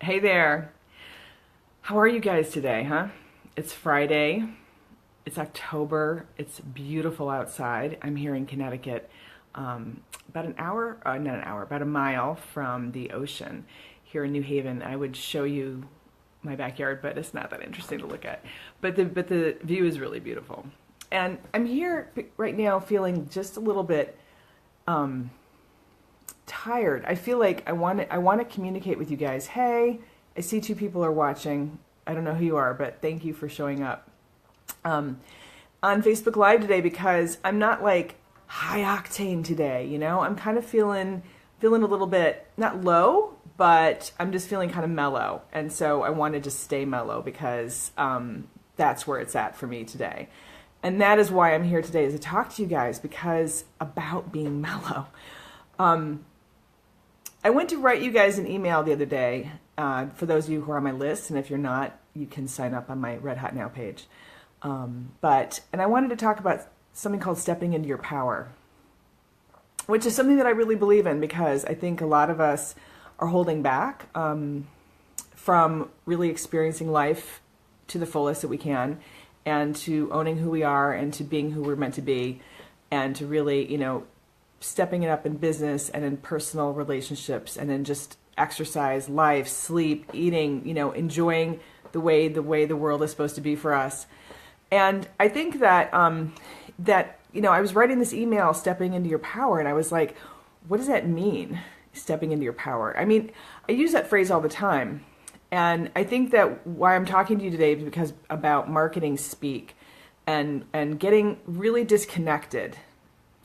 Hey there. How are you guys today, huh? It's Friday. It's October. It's beautiful outside. I'm here in Connecticut, about an hour, not an hour, about a mile from the ocean here in New Haven. I would show you my backyard, but it's not that interesting to look at. But the view is really beautiful. And I'm here right now feeling just a little bit tired. I feel like I want to communicate with you guys. Hey, I see two people are watching. I don't know who you are, but thank you for showing up on Facebook Live today, because I'm not like high octane today. I'm kind of feeling a little bit not low, but I'm just feeling kind of mellow, and so I wanted to stay mellow because that's where it's at for me today. And that is why I'm here today, is to talk to you guys because about being mellow. I went to write you guys an email the other day, for those of you who are on my list, and if you're not, you can sign up on my Red Hot Now page. And I wanted to talk about something called stepping into your power, which is something that I really believe in, because I think a lot of us are holding back from really experiencing life to the fullest that we can, and to owning who we are, and to being who we're meant to be, and to really, stepping it up in business and in personal relationships, and in just exercise, life, sleep, eating, enjoying the way the world is supposed to be for us. And I think that I was writing this email, stepping into your power, and I was like, what does that mean, stepping into your power? I mean, I use that phrase all the time. And I think that why I'm talking to you today is because about marketing speak, and getting really disconnected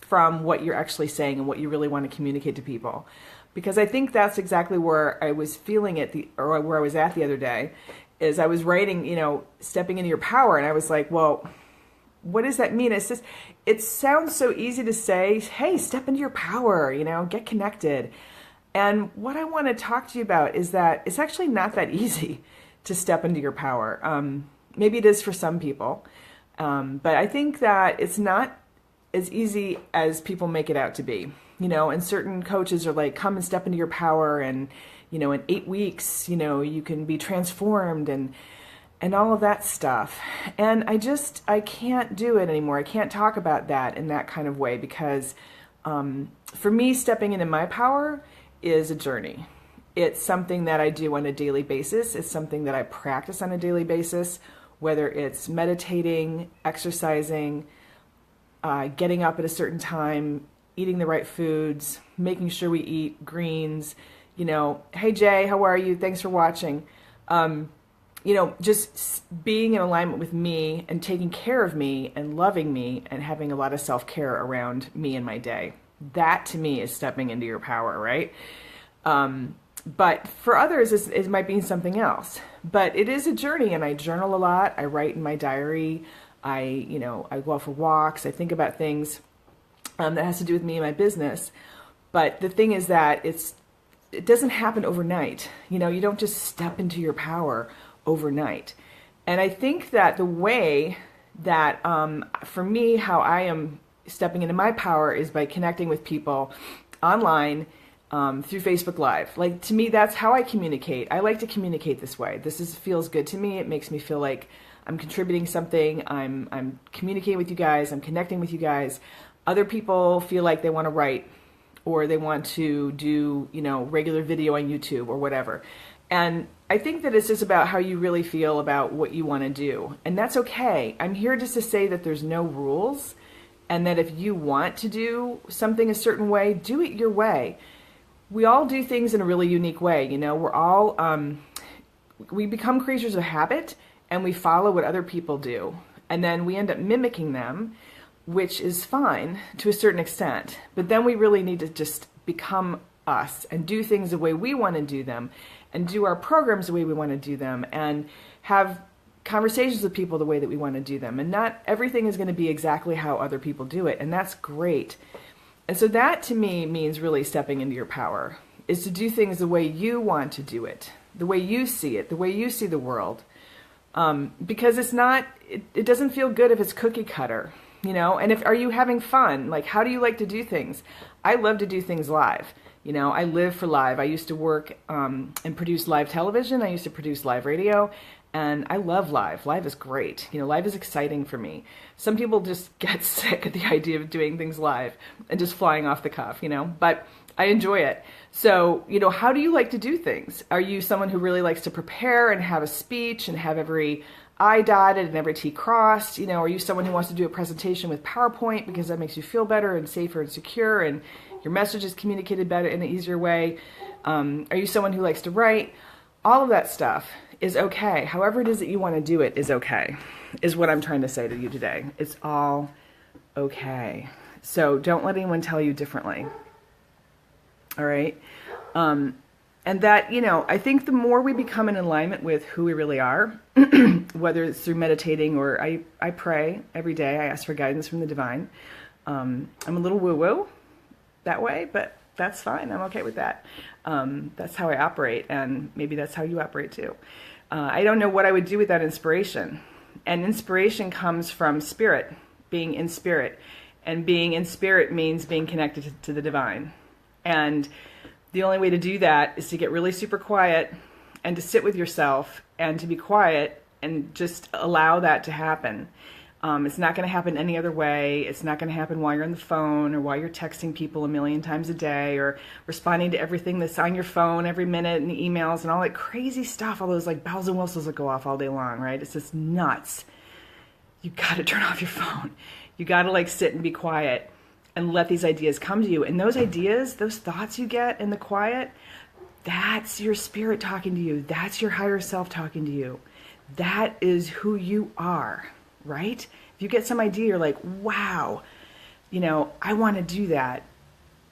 from what you're actually saying and what you really want to communicate to people. Because I think that's exactly where I was feeling it, or where I was at the other day, is I was writing, stepping into your power, and I was like, well, what does that mean? It's just, it sounds so easy to say, hey, step into your power, get connected. And what I want to talk to you about is that it's actually not that easy to step into your power. Maybe it is for some people, but I think that it's not as easy as people make it out to be. And certain coaches are like, come and step into your power, and in 8 weeks, you can be transformed, and all of that stuff. And I can't do it anymore. I can't talk about that in that kind of way, because for me, stepping into my power is a journey. It's something that I do on a daily basis. It's something that I practice on a daily basis, whether it's meditating, exercising, getting up at a certain time, eating the right foods, making sure we eat greens, hey Jay, how are you? Thanks for watching. Just being in alignment with me, and taking care of me, and loving me, and having a lot of self-care around me and my day. That to me is stepping into your power, right? But for others, it might be something else. But it is a journey, and I journal a lot. I write in my diary. I go out for walks. I think about things that has to do with me and my business. But the thing is that it doesn't happen overnight. You don't just step into your power overnight. And I think that the way that, for me, how I am stepping into my power is by connecting with people online, through Facebook Live. Like, to me, that's how I communicate. I like to communicate this way. Feels good to me. It makes me feel like I'm contributing something. I'm communicating with you guys. I'm connecting with you guys. Other people feel like they want to write, or they want to do, regular video on YouTube or whatever. And I think that it's just about how you really feel about what you want to do. And that's okay. I'm here just to say that there's no rules, and that if you want to do something a certain way, do it your way. We all do things in a really unique way. We're all, we become creatures of habit, and we follow what other people do. And then we end up mimicking them, which is fine to a certain extent. But then we really need to just become us, and do things the way we want to do them, and do our programs the way we want to do them, and have conversations with people the way that we want to do them. And not everything is going to be exactly how other people do it. And that's great. And so that to me means really stepping into your power, is to do things the way you want to do it, the way you see it, the way you see the world. Because it doesn't feel good if it's cookie cutter, and are you having fun? Like, how do you like to do things? I love to do things live. You know, I live for live. I used to work and produce live television. I used to produce live radio, and I love live. Live is great. You know, live is exciting for me. Some people just get sick at the idea of doing things live and just flying off the cuff, you know, but I enjoy it. So, you know, how do you like to do things? Are you someone who really likes to prepare and have a speech and have every I dotted and every T crossed? You know, are you someone who wants to do a presentation with PowerPoint because that makes you feel better and safer and secure and your message is communicated better in an easier way? Are you someone who likes to write? All of that stuff is okay. However it is that you want to do it is okay, is what I'm trying to say to you today. It's all okay. So don't let anyone tell you differently. All right? And that, you know, I think the more we become in alignment with who we really are, whether it's through meditating or I pray every day, I ask for guidance from the divine. I'm a little woo-woo that way, but that's fine. I'm okay with that. That's how I operate, and maybe that's how you operate too. I don't know what I would do without inspiration. And inspiration comes from spirit, being in spirit. And being in spirit means being connected to the divine. And the only way to do that is to get really super quiet and to sit with yourself and to be quiet and just allow that to happen. It's not going to happen any other way. It's not going to happen while you're on the phone or while you're texting people a million times a day or responding to everything that's on your phone every minute and the emails and all that crazy stuff, all those like bells and whistles that go off all day long, right? It's just nuts. You got to turn off your phone. You got to like sit and be quiet and let these ideas come to you. And those ideas, those thoughts you get in the quiet, that's your spirit talking to you. That's your higher self talking to you. That is who you are. Right? If you get some idea, you're like, wow, you know, I want to do that.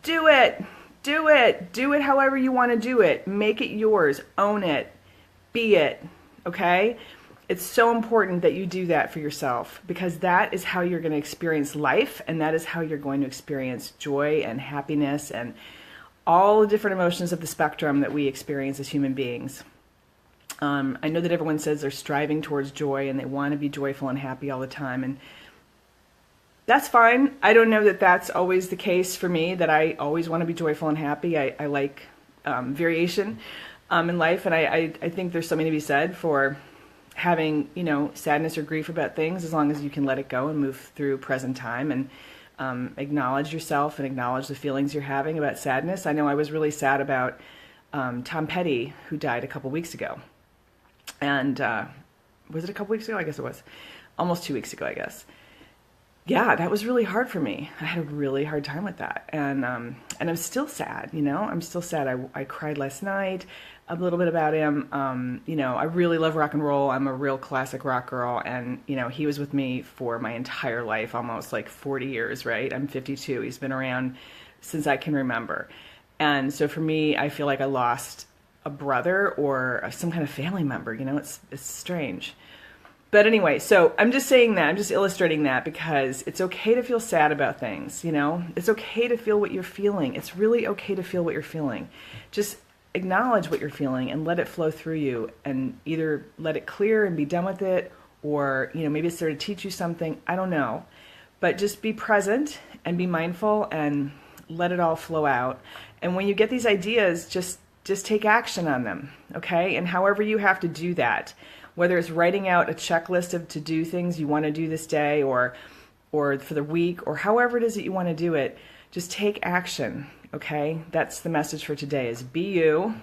Do it. Do it. Do it however you want to do it. Make it yours. Own it. Be it. Okay? It's so important that you do that for yourself because that is how you're going to experience life and that is how you're going to experience joy and happiness and all the different emotions of the spectrum that we experience as human beings. I know that everyone says they're striving towards joy and they want to be joyful and happy all the time. And that's fine. I don't know that that's always the case for me, that I always want to be joyful and happy. I like variation in life. And I think there's something to be said for having, you know, sadness or grief about things as long as you can let it go and move through present time and acknowledge yourself and acknowledge the feelings you're having about sadness. I know I was really sad about Tom Petty, who died a couple weeks ago. And was it a couple weeks ago? I guess it was. Almost 2 weeks ago, I guess. Yeah, that was really hard for me. I had a really hard time with that. And I'm still sad, you know? I'm still sad. I cried last night a little bit about him. You know, I really love rock and roll. I'm a real classic rock girl. And, you know, he was with me for my entire life, almost like 40 years, right? I'm 52. He's been around since I can remember. And so for me, I feel like I lost a brother or some kind of family member, you know, it's strange. But anyway, so I'm just saying that, I'm just illustrating that because it's okay to feel sad about things, you know, it's okay to feel what you're feeling. It's really okay to feel what you're feeling. Just acknowledge what you're feeling and let it flow through you and either let it clear and be done with it or, you know, maybe it's there to teach you something. I don't know, but just be present and be mindful and let it all flow out. And when you get these ideas, just take action on them, okay? And however you have to do that, whether it's writing out a checklist of to-do things you want to do this day or for the week or however it is that you want to do it, just take action, okay? That's the message for today is be you,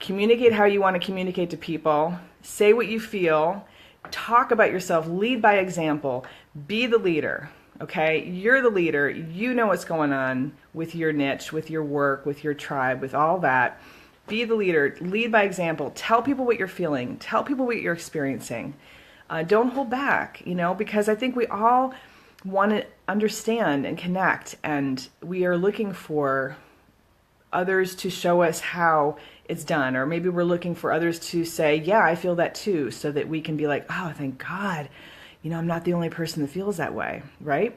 communicate how you want to communicate to people, say what you feel, talk about yourself, lead by example, be the leader, okay? You're the leader. You know what's going on with your niche, with your work, with your tribe, with all that. Be the leader. Lead by example. Tell people what you're feeling. Tell people what you're experiencing. Don't hold back, you know, because I think we all want to understand and connect, and we are looking for others to show us how it's done, or maybe we're looking for others to say, yeah, I feel that too, so that we can be like, oh, thank God, you know, I'm not the only person that feels that way, right?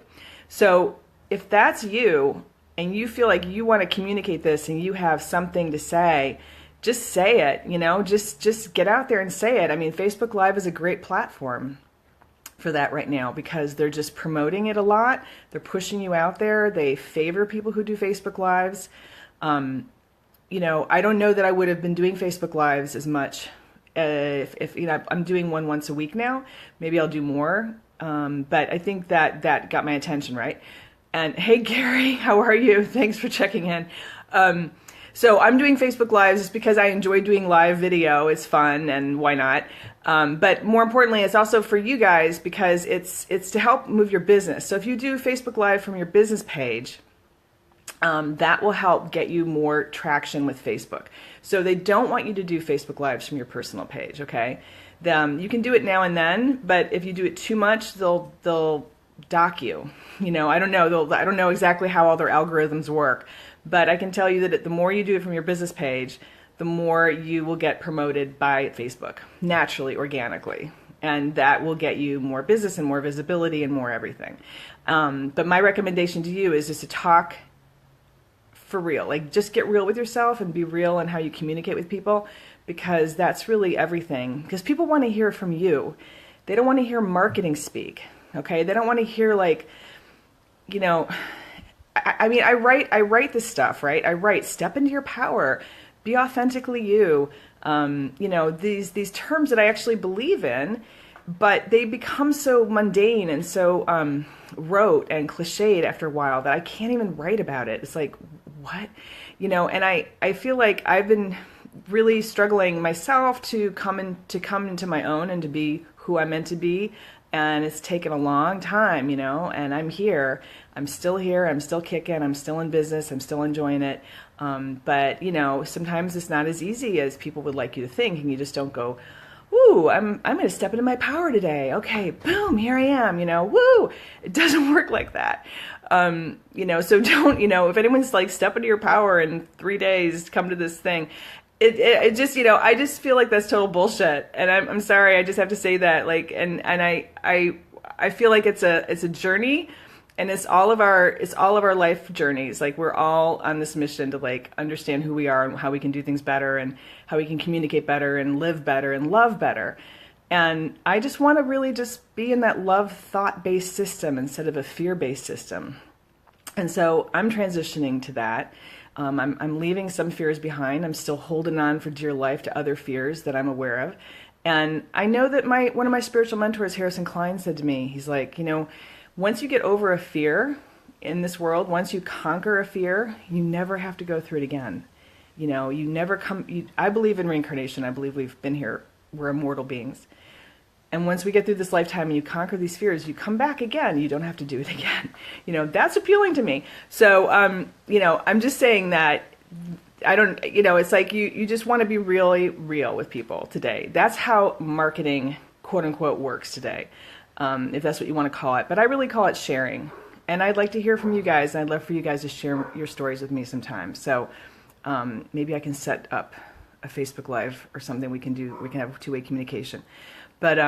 So if that's you, and you feel like you want to communicate this and you have something to say, just say it, you know, just get out there and say it. I mean, Facebook Live is a great platform for that right now because they're just promoting it a lot. They're pushing you out there. They favor people who do Facebook Lives. I don't know that I would have been doing Facebook Lives as much if I'm doing one once a week now. Maybe I'll do more. But I think that got my attention, right? And hey, Gary, how are you? Thanks for checking in. So I'm doing Facebook Lives just because I enjoy doing live video. It's fun, and why not? But more importantly, it's also for you guys because it's to help move your business. So if you do Facebook Live from your business page, that will help get you more traction with Facebook. So they don't want you to do Facebook Lives from your personal page, okay? You can do it now and then, but if you do it too much, they'll dock you. I don't know. I don't know exactly how all their algorithms work, but I can tell you that the more you do it from your business page, the more you will get promoted by Facebook, naturally, organically. And that will get you more business and more visibility and more everything. But my recommendation to you is just to talk for real. Like, just get real with yourself and be real in how you communicate with people, because that's really everything. Because people want to hear from you. They don't want to hear marketing speak, okay? They don't want to hear I write this stuff, right? I write, step into your power, be authentically you. These terms that I actually believe in, but they become so mundane and so rote and cliched after a while that I can't even write about it. It's like, what? And I feel like I've been really struggling myself to come into my own and to be who I'm meant to be. And it's taken a long time, and I'm here. I'm still here. I'm still kicking. I'm still in business. I'm still enjoying it. But sometimes it's not as easy as people would like you to think, and you just don't go, "Ooh, I'm going to step into my power today." Okay, boom, here I am. Woo! It doesn't work like that. So don't. If anyone's like, step into your power in 3 days, come to this thing. It just, I just feel like that's total bullshit, and I'm sorry, I just have to say that, and I feel like it's a journey, and it's all of our life journeys. Like, we're all on this mission to understand who we are and how we can do things better and how we can communicate better and live better and love better. And I just want to really just be in that love thought-based system instead of a fear-based system. And so I'm transitioning to that. I'm leaving some fears behind. I'm still holding on for dear life to other fears that I'm aware of. And I know that one of my spiritual mentors, Harrison Klein, said to me, he's like, once you get over a fear in this world, once you conquer a fear, you never have to go through it again. You never I believe in reincarnation. I believe we've been here. We're immortal beings. And once we get through this lifetime and you conquer these fears, you come back again. You don't have to do it again. That's appealing to me. So, I'm just saying that I don't, it's like you just want to be really real with people today. That's how marketing, quote unquote, works today, if that's what you want to call it. But I really call it sharing. And I'd like to hear from you guys. And I'd love for you guys to share your stories with me sometime. So maybe I can set up a Facebook Live or something we can do. We can have two-way communication. But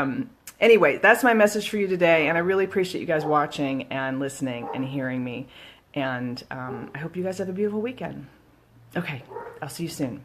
anyway, that's my message for you today, and I really appreciate you guys watching and listening and hearing me, and I hope you guys have a beautiful weekend. Okay, I'll see you soon.